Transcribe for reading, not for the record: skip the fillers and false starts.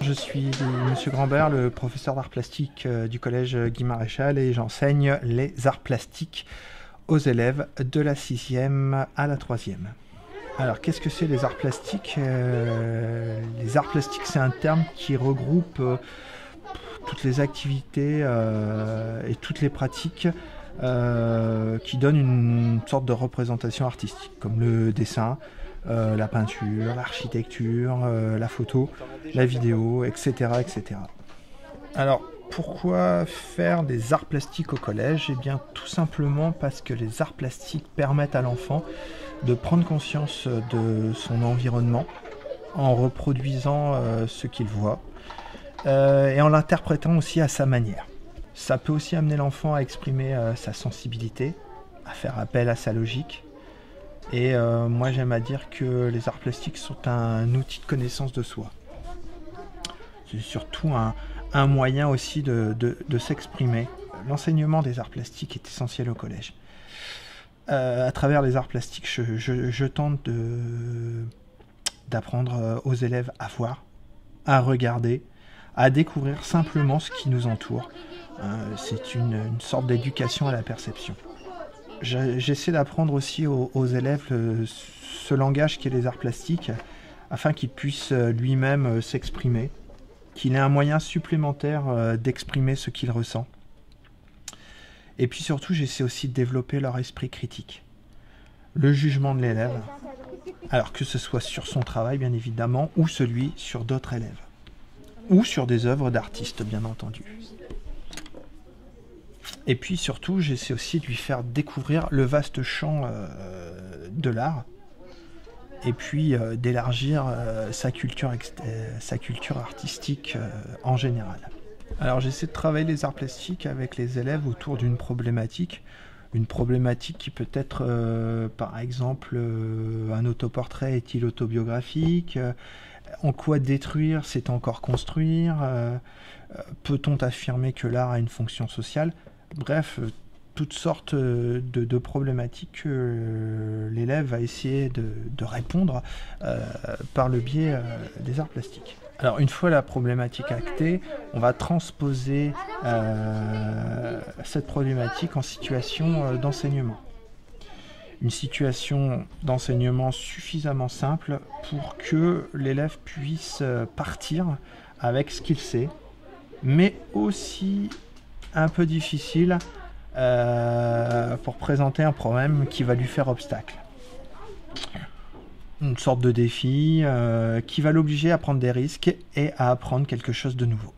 Je suis Monsieur Grambert, le professeur d'art plastique du collège Guy Maréchal, et j'enseigne les arts plastiques aux élèves de la 6e à la 3e. Alors, qu'est-ce que c'est les arts plastiques? Les arts plastiques, c'est un terme qui regroupe toutes les activités et toutes les pratiques qui donnent une sorte de représentation artistique, comme le dessin, la peinture, l'architecture, la photo, la vidéo, etc., etc. Alors, pourquoi faire des arts plastiques au collège? Eh bien, tout simplement parce que les arts plastiques permettent à l'enfant de prendre conscience de son environnement en reproduisant ce qu'il voit et en l'interprétant aussi à sa manière. Ça peut aussi amener l'enfant à exprimer sa sensibilité, à faire appel à sa logique. Et moi, j'aime à dire que les arts plastiques sont un outil de connaissance de soi. C'est surtout un moyen aussi de s'exprimer. L'enseignement des arts plastiques est essentiel au collège. À travers les arts plastiques, je tente d'apprendre aux élèves à voir, à regarder, à découvrir simplement ce qui nous entoure. C'est une sorte d'éducation à la perception. J'essaie d'apprendre aussi aux élèves ce langage qu'est les arts plastiques, afin qu'ils puissent lui-même s'exprimer, qu'il ait un moyen supplémentaire d'exprimer ce qu'il ressent. Et puis surtout, j'essaie aussi de développer leur esprit critique, le jugement de l'élève, alors que ce soit sur son travail bien évidemment, ou celui sur d'autres élèves, ou sur des œuvres d'artistes bien entendu. Et puis surtout, j'essaie aussi de lui faire découvrir le vaste champ de l'art, et puis d'élargir sa culture artistique en général. Alors j'essaie de travailler les arts plastiques avec les élèves autour d'une problématique qui peut être par exemple un autoportrait est-il autobiographique, en quoi détruire c'est encore construire, peut-on affirmer que l'art a une fonction sociale? Bref, toutes sortes de problématiques que l'élève va essayer de répondre par le biais des arts plastiques. Alors, une fois la problématique actée, on va transposer cette problématique en situation d'enseignement. Une situation d'enseignement suffisamment simple pour que l'élève puisse partir avec ce qu'il sait, mais aussi un peu difficile pour présenter un problème qui va lui faire obstacle. Une sorte de défi qui va l'obliger à prendre des risques et à apprendre quelque chose de nouveau.